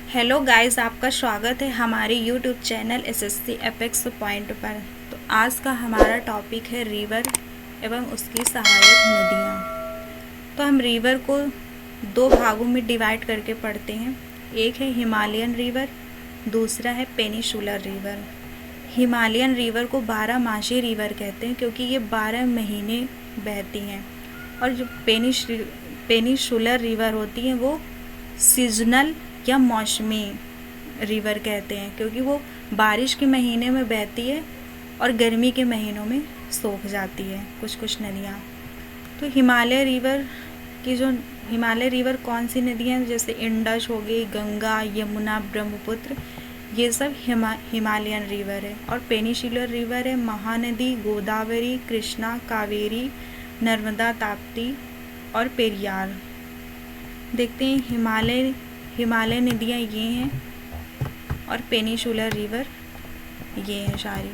Hello guys, आपका स्वागत है हमारे YouTube channel SSC apex point पर। तो आज का हमारा टॉपिक है रिवर एवं उसकी सहायक नदियाँ। तो हम रिवर को दो भागों में डिवाइड करके पढ़ते हैं। एक है हिमालयन रिवर, दूसरा है पेनिसुलर रिवर। हिमालयन रिवर को 12 मासी रिवर कहते हैं क्योंकि ये 12 महीने बहती हैं, और जो पेनिसुलर रिवर होती हैं वो सीजनल या मौसमी रिवर कहते हैं क्योंकि वो बारिश के महीने में बहती है और गर्मी के महीनों में सूख जाती है कुछ कुछ नदियाँ। तो हिमालय रिवर कौन सी नदियाँ, जैसे इंडस हो गई, गंगा, यमुना, ब्रह्मपुत्र, ये सब हिमालयन रिवर है। और पेनिसुलर रिवर है महानदी, गोदावरी, कृष्णा, कावेरी, नर्मदा, ताप्ती और पेरियार। देखते हैं हिमालय नदियाँ ये हैं और पेनिसुलर रिवर ये हैं सारी।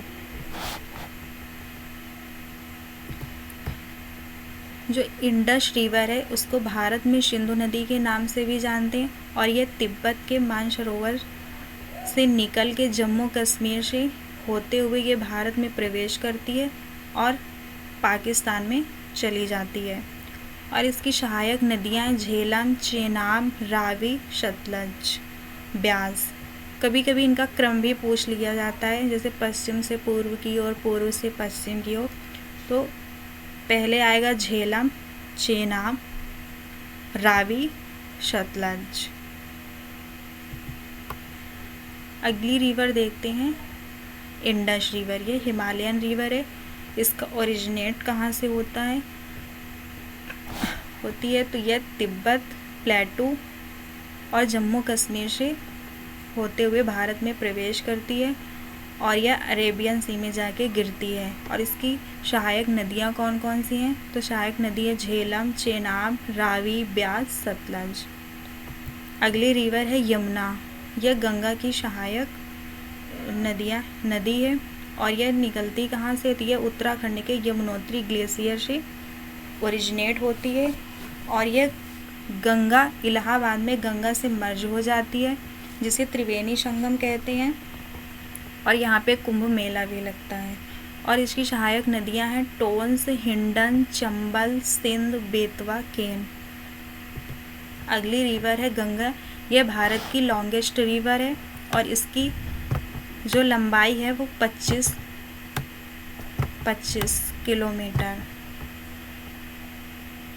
जो इंडस रिवर है उसको भारत में सिंधु नदी के नाम से भी जानते हैं, और ये तिब्बत के मानसरोवर से निकल के जम्मू कश्मीर से होते हुए ये भारत में प्रवेश करती है और पाकिस्तान में चली जाती है। और इसकी सहायक नदियाँ झेलम, चेनाब, रावी, सतलज, ब्यास। कभी कभी इनका क्रम भी पूछ लिया जाता है, जैसे पश्चिम से पूर्व की ओर, पूर्व से पश्चिम की ओर। तो पहले आएगा झेलम, चेनाब, रावी, सतलज। अगली रिवर देखते हैं इंडस रिवर। ये हिमालयन रिवर है। इसका ओरिजिनेट कहाँ से होती है तो यह तिब्बत, प्लेटू और जम्मू कश्मीर से होते हुए भारत में प्रवेश करती है और यह अरेबियन सी में जाके गिरती है। और इसकी सहायक नदियाँ कौन कौन सी हैं तो सहायक नदी है झेलम, चेनाब, रावी, ब्यास, सतलज। अगली रिवर है यमुना। यह गंगा की सहायक नदी है और यह निकलती कहाँ से होती है, उत्तराखंड के यमुनोत्री ग्लेशियर से ओरिजिनेट होती है। और यह गंगा इलाहाबाद में गंगा से मर्ज हो जाती है, जिसे त्रिवेणी संगम कहते हैं, और यहाँ पे कुंभ मेला भी लगता है। और इसकी सहायक नदियाँ हैं टोंस, हिंडन, चंबल, सिंध, बेतवा, केन। अगली रिवर है गंगा। यह भारत की लॉन्गेस्ट रिवर है और इसकी जो लंबाई है वो 25 किलोमीटर।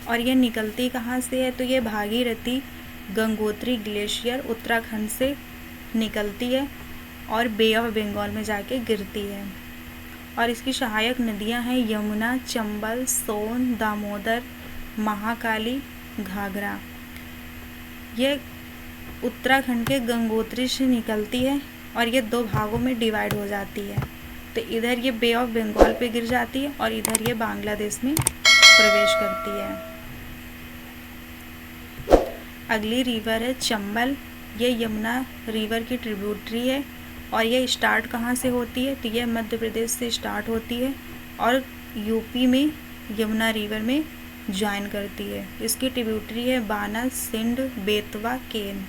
और यह निकलती कहाँ से है तो यह भागीरथी गंगोत्री ग्लेशियर उत्तराखंड से निकलती है और बे ऑफ बंगाल में जाके गिरती है। और इसकी सहायक नदियाँ हैं यमुना, चंबल, सोन, दामोदर, महाकाली, घाघरा। यह उत्तराखंड के गंगोत्री से निकलती है और ये दो भागों में डिवाइड हो जाती है। तो इधर ये बे ऑफ बंगाल पे गिर जाती है और इधर ये बांग्लादेश में प्रवेश करती है। अगली रिवर है चंबल। ये यमुना रिवर की ट्रिब्यूटरी है और ये स्टार्ट कहाँ से होती है तो यह मध्य प्रदेश से स्टार्ट होती है और यूपी में यमुना रिवर में ज्वाइन करती है। इसकी ट्रिब्यूटरी है बानस, सिंध, बेतवा, केन।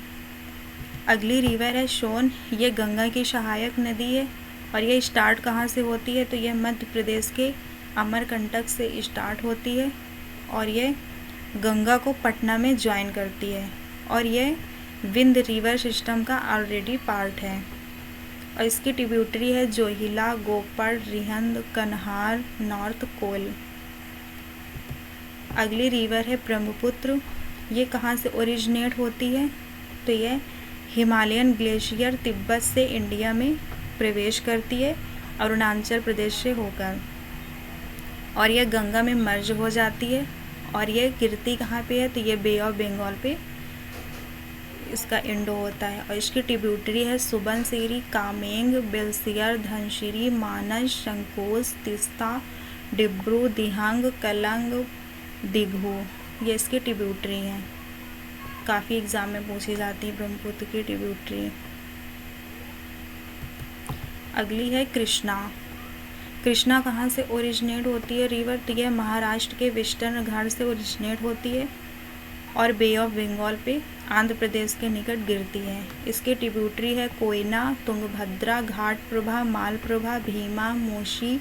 अगली रिवर है सोन। ये गंगा की सहायक नदी है और ये स्टार्ट कहाँ से होती है तो यह मध्य प्रदेश के अमरकंटक से स्टार्ट होती है और ये गंगा को पटना में ज्वाइन करती है और ये विंध्य रिवर सिस्टम का ऑलरेडी पार्ट है। और इसकी ट्रिब्यूटरी है जोहिला, गोपड़, रिहंद, कन्हार, नॉर्थ कोल। अगली रिवर है ब्रह्मपुत्र। ये कहाँ से ओरिजिनेट होती है तो यह हिमालयन ग्लेशियर तिब्बत से इंडिया में प्रवेश करती है अरुणाचल प्रदेश से होकर, और यह गंगा में मर्ज हो जाती है और यह गिरती कहाँ पे है तो ये बे ऑफ बंगाल पे इसका इंडो होता है। और इसकी ट्रिब्यूटरी है सुबनसिरी, कामेंग, बेलसियर, धनसिरी, मानस, संकोच, तिस्ता, डिब्रू, दिहंग, कलंग, दिघू। ये इसकी ट्रिब्यूटरी हैं, काफ़ी एग्जाम में पूछी जाती है ब्रह्मपुत्र की ट्रिब्यूटरी। अगली है कृष्णा। कृष्णा कहाँ से ओरिजिनेट होती है रिवर तो यह महाराष्ट्र के वेस्टर्न घाट से ओरिजिनेट होती है और बे ऑफ बंगाल पे आंध्र प्रदेश के निकट गिरती है। इसके ट्रिब्यूटरी है कोयना, तुंगभद्रा, घाटप्रभा, मालप्रभा, भीमा, मोशी,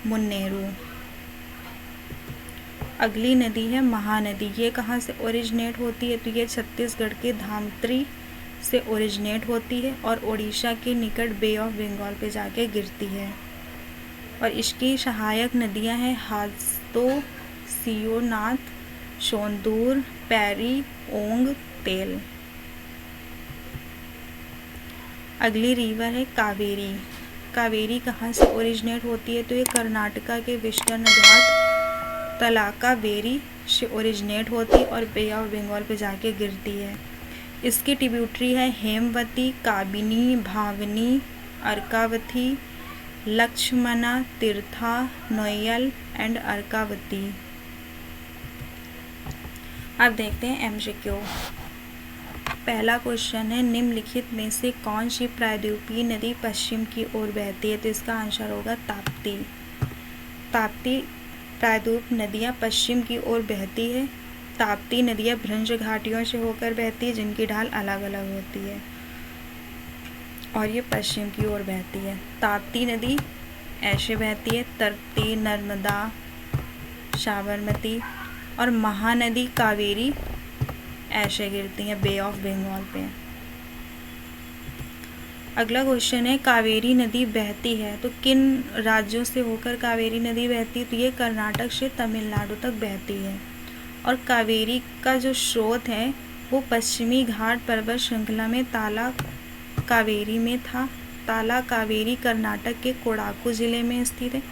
मुन्नेरू। अगली नदी है महानदी। ये कहाँ से ओरिजिनेट होती है? तो ये छत्तीसगढ़ के धामत्री से ओरिजिनेट होती है और उड़ीसा के निकट बे ऑफ बंगाल पे जाके गिरती है। और इसकी सहायक नदियां हैं हादो, सियोनाथ, सोंदूर, पैरी, ओंग, तेल। अगली रिवर है कावेरी। कावेरी कहाँ से ओरिजिनेट होती है? तो ये कर्नाटका के वेस्टर्न घाट तलाकावेरी से ओरिजिनेट होती है और बे ऑफ बंगाल पे जाके गिरती है। इसकी ट्रिब्यूटरी है हेमवती, काबिनी, भावनी, अर्कावती, लक्ष्मणा, तीर्था, नोयल एंड अर्कावती। अब देखते हैं एमसीक्यू। पहला क्वेश्चन है निम्नलिखित में से कौन सी प्रायद्वीपीय नदी पश्चिम की ओर बहती है? तो इसका आंसर होगा ताप्ती। ताप्ती प्रायद्वीप नदियाँ पश्चिम की ओर बहती है। ताप्ती नदियाँ भ्रंश घाटियों से होकर बहती है जिनकी ढाल अलग अलग होती है और ये पश्चिम की ओर बहती है। ताप्ती नदी ऐसे बहती है, तप्ती, नर्मदा, साबरमती, और महानदी कावेरी ऐसे गिरती हैं बे ऑफ बंगाल पे। अगला क्वेश्चन है कावेरी नदी बहती है तो किन राज्यों से होकर कावेरी नदी बहती है? तो ये कर्नाटक से तमिलनाडु तक बहती है और कावेरी का जो स्रोत है वो पश्चिमी घाट पर्वत श्रृंखला में ताला कावेरी में था। ताला कावेरी कर्नाटक के कोडागु जिले में स्थित है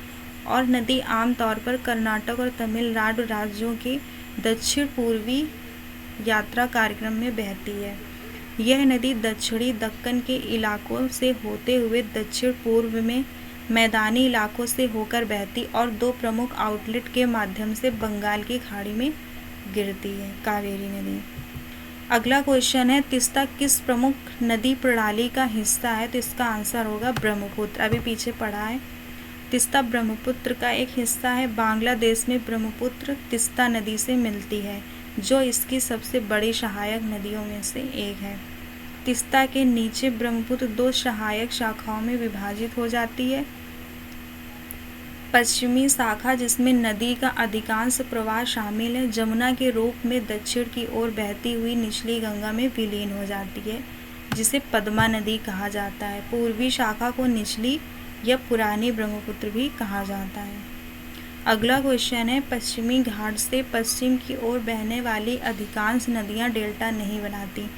और नदी आमतौर पर कर्नाटक और तमिलनाडु राज्यों के दक्षिण पूर्वी यात्रा कार्यक्रम में बहती है। यह नदी दक्षिणी दक्कन के इलाकों से होते हुए दक्षिण पूर्व में मैदानी इलाकों से होकर बहती और दो प्रमुख आउटलेट के माध्यम से बंगाल की खाड़ी में गिरती है कावेरी नदी। अगला क्वेश्चन है तीस्ता किस प्रमुख नदी प्रणाली का हिस्सा है? तो इसका आंसर होगा ब्रह्मपुत्र। अभी पीछे पढ़ा है। तीस्ता ब्रह्मपुत्र का एक हिस्सा है। बांग्लादेश में ब्रह्मपुत्र तीस्ता नदी से मिलती है जो इसकी सबसे बड़ी सहायक नदियों में से एक है। तीस्ता के नीचे ब्रह्मपुत्र दो सहायक शाखाओं में विभाजित हो जाती है। पश्चिमी शाखा जिसमें नदी का अधिकांश प्रवाह शामिल है जमुना के रूप में दक्षिण की ओर बहती हुई निचली गंगा में विलीन हो जाती है जिसे पद्मा नदी कहा जाता है। पूर्वी शाखा को निचली या पुरानी ब्रह्मपुत्र भी कहा जाता है। अगला क्वेश्चन है पश्चिमी घाट से पश्चिम की ओर बहने वाली अधिकांश नदियां डेल्टा नहीं बनाती।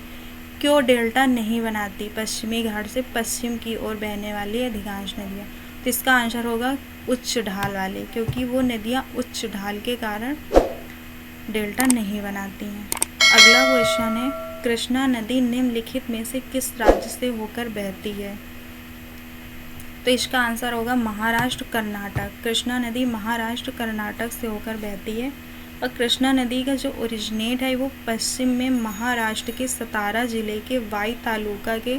क्यों डेल्टा नहीं बनाती पश्चिमी घाट से पश्चिम की ओर बहने वाली अधिकांश नदियां? तो इसका आंसर होगा उच्च ढाल वाले, क्योंकि वो नदियां उच्च ढाल के कारण डेल्टा नहीं बनाती हैं। अगला क्वेश्चन है कृष्णा नदी निम्नलिखित में से किस राज्य से होकर बहती है? तो इसका आंसर होगा महाराष्ट्र कर्नाटक। कृष्णा नदी महाराष्ट्र कर्नाटक से होकर बहती है और कृष्णा नदी का जो ओरिजिनेट है वो पश्चिम में महाराष्ट्र के सतारा जिले के वाई तालुका के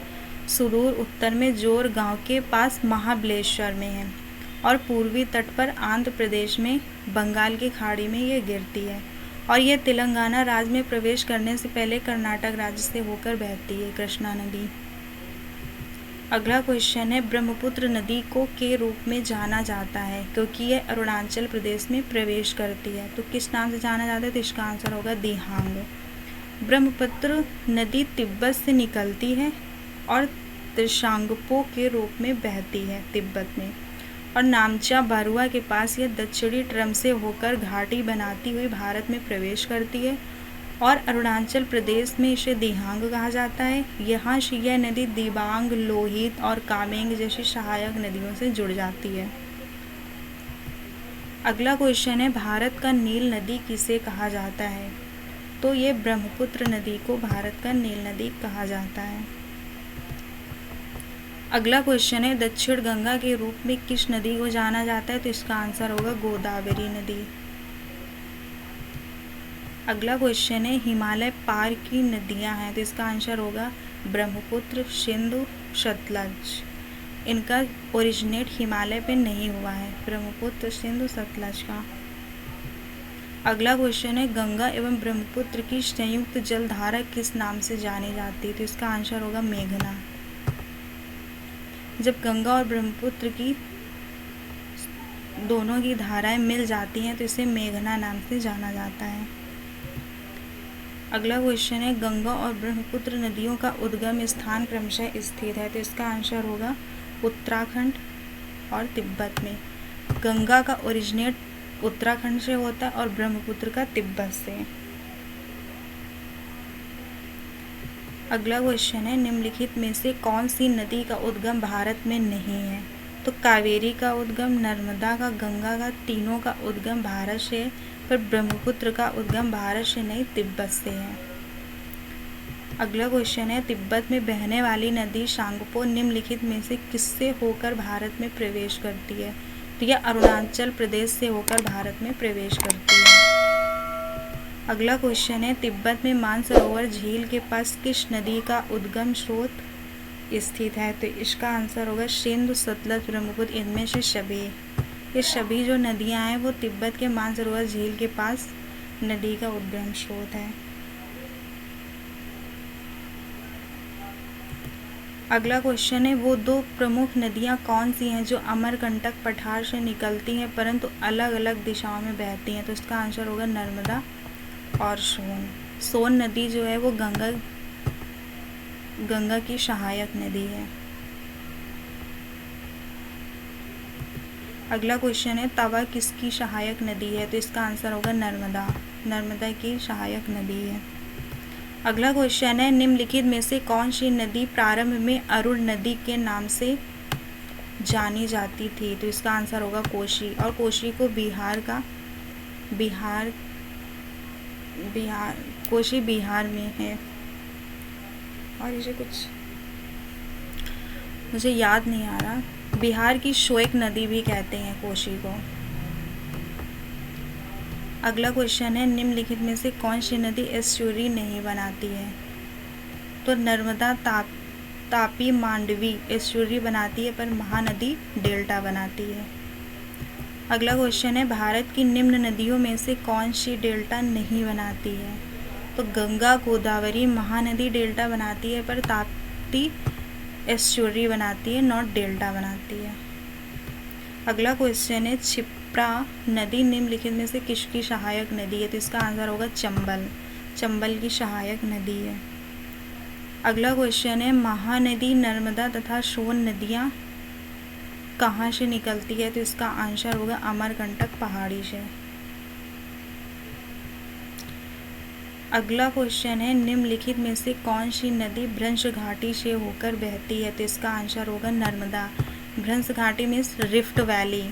सुदूर उत्तर में जोर गांव के पास महाबलेश्वर में है और पूर्वी तट पर आंध्र प्रदेश में बंगाल की खाड़ी में ये गिरती है और यह तेलंगाना राज्य में प्रवेश करने से पहले कर्नाटक राज्य से होकर बहती है कृष्णा नदी। अगला क्वेश्चन है ब्रह्मपुत्र नदी को के रूप में जाना जाता है क्योंकि यह अरुणाचल प्रदेश में प्रवेश करती है। तो किस नाम से जाना जाता है? तो इसका आंसर होगा दिहांग। ब्रह्मपुत्र नदी तिब्बत से निकलती है और त्रिशांगपो के रूप में बहती है तिब्बत में और नामचा बारुआ के पास यह दक्षिणी ट्रम से होकर घाटी बनाती हुई भारत में प्रवेश करती है और अरुणाचल प्रदेश में इसे दिहांग कहा जाता है। यहाँ से यह नदी दिबांग, लोहित और कामेंग जैसी सहायक नदियों से जुड़ जाती है। अगला क्वेश्चन है भारत का नील नदी किसे कहा जाता है? तो ये ब्रह्मपुत्र नदी को भारत का नील नदी कहा जाता है। अगला क्वेश्चन है दक्षिण गंगा के रूप में किस नदी को जाना जाता है? तो इसका आंसर होगा गोदावरी नदी। अगला क्वेश्चन है हिमालय पार की नदियां हैं तो इसका आंसर होगा ब्रह्मपुत्र, सिंधु, सतलज। इनका ओरिजिनेट हिमालय पे नहीं हुआ है ब्रह्मपुत्र, सिंधु, सतलज का। अगला क्वेश्चन है गंगा एवं ब्रह्मपुत्र की संयुक्त जलधारा किस नाम से जानी जाती है? तो इसका आंसर होगा मेघना। जब गंगा और ब्रह्मपुत्र की दोनों की धाराएं मिल जाती हैं तो इसे मेघना नाम से जाना जाता है। अगला क्वेश्चन है गंगा और ब्रह्मपुत्र नदियों का उद्गम स्थान क्रमशः स्थित है? तो इसका आंसर होगा उत्तराखंड और तिब्बत में। गंगा का ओरिजिनेट उत्तराखंड से होता है और ब्रह्मपुत्र का तिब्बत से। अगला क्वेश्चन है निम्नलिखित में से कौन सी नदी का उद्गम भारत में नहीं है? तो कावेरी का उद्गम, नर्मदा का, गंगा का, तीनों का उद्गम भारत से है, पर ब्रह्मपुत्र का उद्गम भारत से नहीं तिब्बत से है। अगला क्वेश्चन है तिब्बत में बहने वाली नदी सांगपो निम्नलिखित में से किससे होकर भारत में प्रवेश करती है? तो यह अरुणाचल प्रदेश से होकर भारत में प्रवेश करती है। अगला क्वेश्चन है तिब्बत में मानसरोवर झील के पास किस नदी का उद्गम स्रोत स्थित है? तो इसका आंसर होगा सिंधु, सतलज, ब्रह्मपुत्र, इनमें से सभी। ये सभी जो नदियां हैं वो तिब्बत के मानसरोवर झील के पास नदी का उद्गम स्रोत है। अगला क्वेश्चन है वो दो प्रमुख नदियां कौन सी हैं जो अमरकंटक पठार से निकलती हैं परंतु अलग अलग दिशाओं में बहती हैं? तो इसका आंसर होगा नर्मदा और सोन। सोन नदी जो है वो गंगा की सहायक नदी है। अगला क्वेश्चन है तवा किसकी सहायक नदी है? तो इसका आंसर होगा नर्मदा। नर्मदा की सहायक नदी है। अगला क्वेश्चन है निम्नलिखित में से कौन सी नदी प्रारंभ में अरुण नदी के नाम से जानी जाती थी? तो इसका आंसर होगा कोशी। और कोशी को कोशी बिहार में है। और इसे कुछ मुझे याद नहीं आ रहा। बिहार की शोएक नदी भी कहते हैं कोशी को। अगला क्वेश्चन है निम्नलिखित में से कौन सी नदी एस्चुरी नहीं बनाती है? तो नर्मदा, तापी, मांडवी एस्चुरी बनाती है पर महानदी डेल्टा बनाती है। अगला क्वेश्चन है भारत की निम्न नदियों में से कौन सी डेल्टा नहीं बनाती है? तो गंगा, गोदावरी, महानदी डेल्टा बनाती है पर ताप्ती एस्चुरी बनाती है, नॉट डेल्टा बनाती है। अगला क्वेश्चन है क्षिप्रा नदी निम्नलिखित में से किसकी सहायक नदी है? तो इसका आंसर होगा चंबल। चंबल की सहायक नदी है। अगला क्वेश्चन है महानदी, नर्मदा तथा सोन नदियाँ कहाँ से निकलती है? तो इसका आंसर होगा अमरकंटक पहाड़ी से। अगला क्वेश्चन है निम्नलिखित में से कौन सी नदी भ्रंश घाटी से होकर बहती है? तो इसका आंसर होगा नर्मदा। भ्रंश घाटी मीन्स रिफ्ट वैली।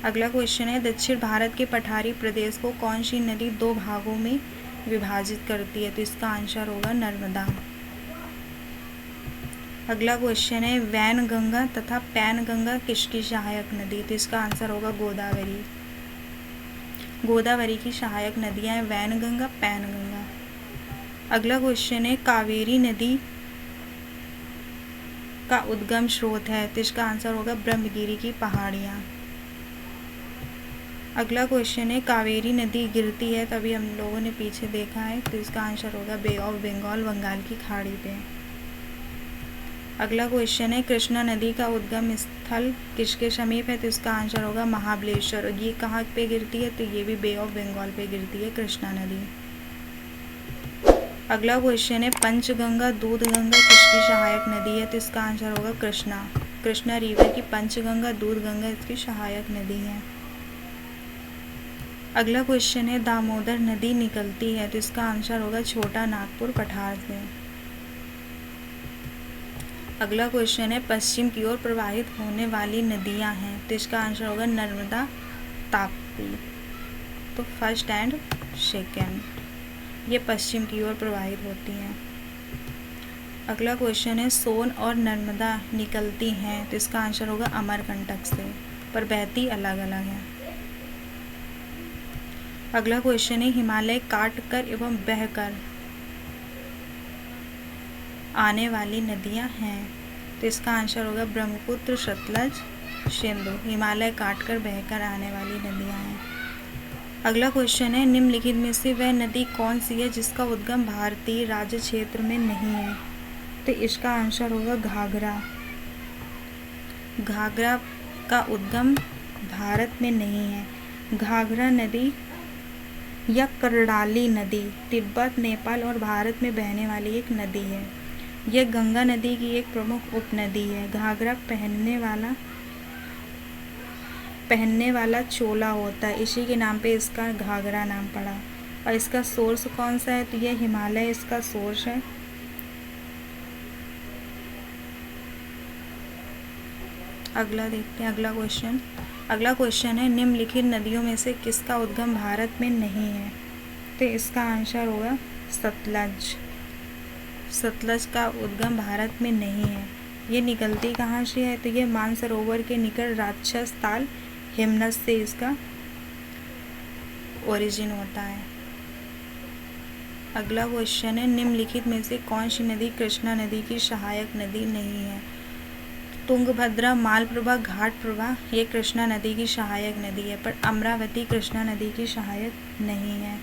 अगला क्वेश्चन है दक्षिण भारत के पठारी प्रदेश को कौन सी नदी दो भागों में विभाजित करती है? तो इसका आंसर होगा नर्मदा। अगला क्वेश्चन है वैनगंगा तथा पैनगंगा किसकी सहायक नदी? तो इसका आंसर होगा गोदावरी। गोदावरी की सहायक नदियां हैं वैनगंगा, पैनगंगा। अगला क्वेश्चन है कावेरी नदी का उद्गम स्रोत है? तो इसका आंसर होगा ब्रह्मगिरी की पहाड़ियाँ। अगला क्वेश्चन है कावेरी नदी गिरती है तभी हम लोगों ने पीछे देखा है, तो इसका आंसर होगा बे ऑफ बंगाल, बंगाल की खाड़ी पे। अगला क्वेश्चन है कृष्णा नदी का उद्गम स्थल किसके समीप है? तो इसका आंसर होगा महाबलेश्वर। और ये कहाँ पे गिरती है? तो ये भी बे ऑफ बंगाल पे गिरती है कृष्णा नदी। अगला क्वेश्चन है पंचगंगा, दूधगंगा किसकी सहायक नदी है? तो इसका आंसर होगा कृष्णा। कृष्णा रिवर की पंचगंगा, दूधगंगा इसकी सहायक नदी है। अगला क्वेश्चन है दामोदर नदी निकलती है? तो इसका आंसर होगा छोटा नागपुर पठार से। अगला क्वेश्चन है पश्चिम की ओर प्रवाहित होने वाली नदियां हैं? तो इसका आंसर होगा नर्मदा, ताप्ती। तो फर्स्ट एंड सेकेंड ये पश्चिम की ओर प्रवाहित होती हैं। अगला क्वेश्चन है सोन और नर्मदा निकलती हैं? तो इसका आंसर होगा अमरकंटक से, पर बहती अलग अलग है। अगला क्वेश्चन है हिमालय काट कर एवं बहकर आने वाली नदियाँ हैं? तो इसका आंसर होगा ब्रह्मपुत्र, सतलज, सिंधु। हिमालय काटकर बहकर आने वाली नदियाँ हैं। अगला क्वेश्चन है, निम्नलिखित में से वह नदी कौन सी है जिसका उद्गम भारतीय राज्य क्षेत्र में नहीं है? तो इसका आंसर होगा घाघरा। घाघरा का उद्गम भारत में नहीं है। घाघरा नदी या कर्णाली नदी तिब्बत, नेपाल और भारत में बहने वाली एक नदी है। यह गंगा नदी की एक प्रमुख उपनदी है। घाघरा पहनने वाला चोला होता है, इसी के नाम पे इसका घाघरा नाम पड़ा। और इसका सोर्स कौन सा है? तो यह हिमालय इसका सोर्स है। अगला देखते हैं, अगला क्वेश्चन है, निम्नलिखित नदियों में से किसका उद्गम भारत में नहीं है? तो इसका आंसर होगा सतलज। सतलज का उद्गम भारत में नहीं है। ये निकलती कहाँ से है? तो ये मानसरोवर के निकट राक्षस ताल हिमनद से इसका ओरिजिन होता है। अगला क्वेश्चन है, निम्नलिखित में से कौन सी नदी कृष्णा नदी की सहायक नदी नहीं है? तुंगभद्रा, मालप्रभा, घाटप्रभा ये कृष्णा नदी की सहायक नदी है, पर अमरावती कृष्णा नदी की सहायक नहीं है।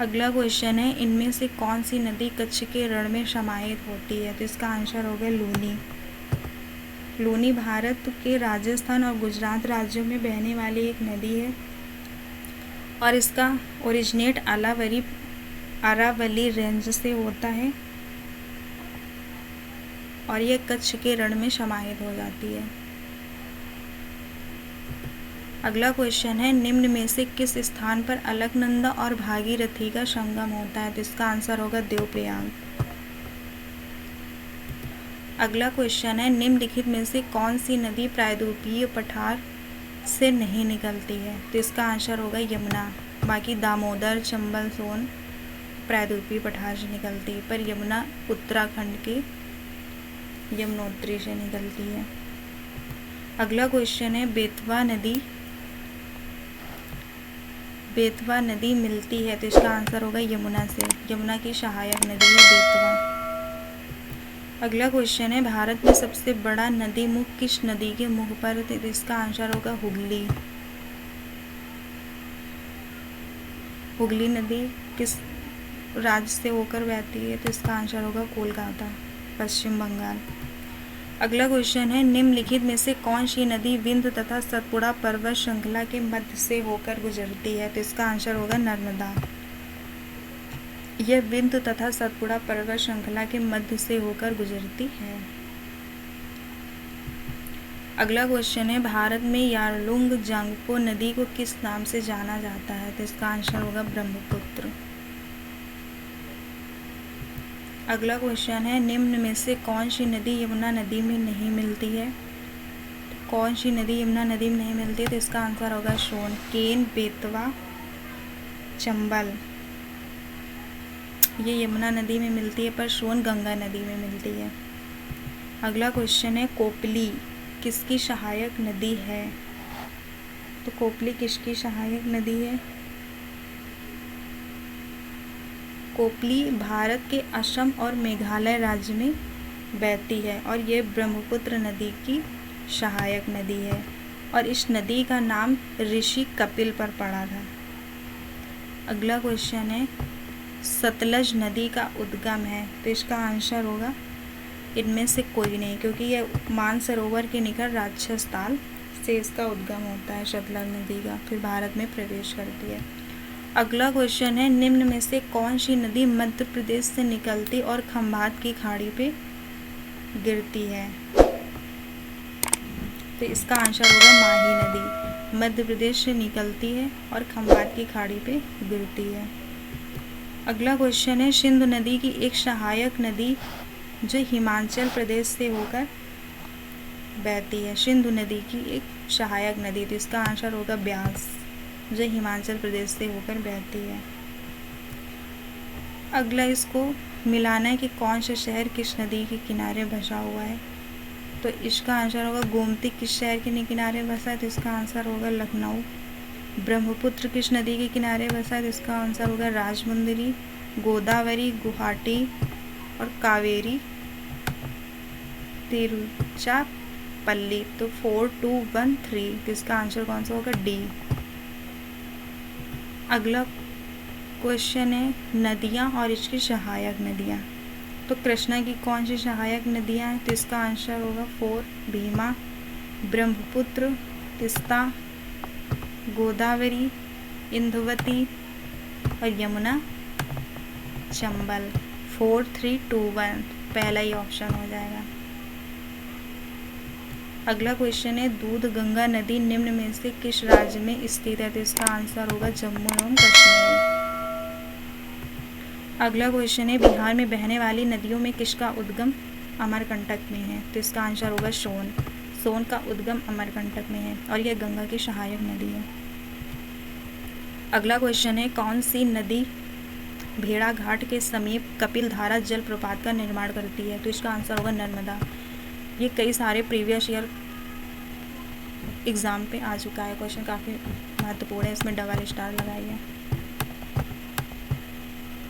अगला क्वेश्चन है, इनमें से कौन सी नदी कच्छ के रण में समाहित होती है? तो इसका आंसर होगा लूनी। लूनी भारत के राजस्थान और गुजरात राज्यों में बहने वाली एक नदी है और इसका ओरिजिनेट अरावली रेंज से होता है और यह कच्छ के रण में समाहित हो जाती है। अगला क्वेश्चन है, निम्न में से किस स्थान पर अलकनंदा और भागीरथी का संगम होता है? तो इसका आंसर होगा देवप्रयाग। अगला क्वेश्चन है, निम्नलिखित में से कौन सी नदी प्रायद्वीपीय पठार से नहीं निकलती है? तो इसका आंसर होगा यमुना। बाकी दामोदर, चंबल, सोन प्रायद्वीपीय पठार से निकलती है, पर यमुना उत्तराखंड के यमुनोत्री से निकलती है। अगला क्वेश्चन है, बेतवा नदी मिलती है? तो इसका आंसर होगा यमुना से। यमुना की सहायक नदी है बेतवा। अगला क्वेश्चन है, भारत में सबसे बड़ा नदी मुख किस नदी के मुख पर है? तो इसका आंसर होगा हुगली। हुगली नदी किस राज्य से होकर बहती है? तो इसका आंसर होगा कोलकाता, पश्चिम बंगाल। अगला क्वेश्चन है, निम्नलिखित में से कौन सी नदी विंध्य तथा सतपुड़ा पर्वत श्रृंखला के मध्य से होकर गुजरती है? तो इसका आंसर होगा नर्मदा। यह विंध्य तथा सतपुड़ा पर्वत श्रृंखला के मध्य से होकर गुजरती है। अगला क्वेश्चन है, भारत में यारलुंग जांगपो नदी को किस नाम से जाना जाता है? तो इसका आंसर होगा ब्रह्मपुत्र। अगला क्वेश्चन है, निम्न में से कौन सी नदी यमुना नदी में नहीं मिलती है? तो कौन सी नदी यमुना नदी में नहीं मिलती है? तो इसका आंसर होगा सोन। केन, बेतवा, चंबल ये यमुना नदी में मिलती है, पर सोन गंगा नदी में मिलती है। अगला क्वेश्चन है, कोपली किसकी सहायक नदी है? तो कोपली किसकी सहायक नदी है? कोपली भारत के असम और मेघालय राज्य में बहती है और ये ब्रह्मपुत्र नदी की सहायक नदी है और इस नदी का नाम ऋषि कपिल पर पड़ा था। अगला क्वेश्चन है, सतलज नदी का उद्गम है? तो इसका आंसर होगा इनमें से कोई नहीं, क्योंकि यह मानसरोवर के निकट राक्षस ताल से इसका उद्गम होता है सतलज नदी का, फिर भारत में प्रवेश करती है। अगला क्वेश्चन है, निम्न में से कौन सी नदी मध्य प्रदेश से निकलती और खंभात की खाड़ी पे गिरती है? तो इसका आंसर होगा माही नदी। मध्य प्रदेश से निकलती है और खंभात की खाड़ी पे गिरती है। अगला क्वेश्चन है, सिंधु नदी की एक सहायक नदी जो हिमाचल प्रदेश से होकर बहती है। सिंधु नदी की एक सहायक नदी, तो इसका आंसर होगा ब्यास, जो हिमाचल प्रदेश से होकर बहती है। अगला इसको मिलाना है कि कौन सा शहर किस नदी के किनारे बसा हुआ है। तो इसका आंसर होगा गोमती किस शहर के किनारे बसा है? तो इसका आंसर होगा लखनऊ। ब्रह्मपुत्र किस नदी के किनारे बसा है? तो इसका आंसर होगा राजमुंदरी। गोदावरी, गुवाहाटी और कावेरी, तिरुचिरापल्ली। तो 4, 2, 1, 3, तो इसका आंसर कौन सा होगा? डी। अगला क्वेश्चन है नदियाँ और इसकी सहायक नदियाँ। तो कृष्णा की कौन सी सहायक नदियाँ हैं? तो इसका आंसर होगा 4, भीमा, ब्रह्मपुत्र, तीस्ता, गोदावरी, इंदुवती और यमुना, चंबल। 4, 3, 2, 1 पहला ही ऑप्शन हो जाएगा। अगला क्वेश्चन है दूध गंगा नदी निम्न में से किस राज्य में स्थित है? तो इसका आंसर होगा जम्मू एवं कश्मीर। अगला क्वेश्चन है बिहार में बहने वाली नदियों में किसका उद्गम अमरकंटक में है? तो इसका आंसर होगा सोन। सोन का उद्गम अमरकंटक में है और यह गंगा की सहायक नदी है। अगला क्वेश्चन है कौन सी नदी भेड़ाघाट के समीप कपिलधारा जलप्रपात का निर्माण करती है? तो इसका आंसर होगा नर्मदा। ये कई सारे प्रीवियस ईयर एग्ज़ाम पे आ चुका है क्वेश्चन, काफ़ी महत्वपूर्ण है, इसमें डबल स्टार लगाइए।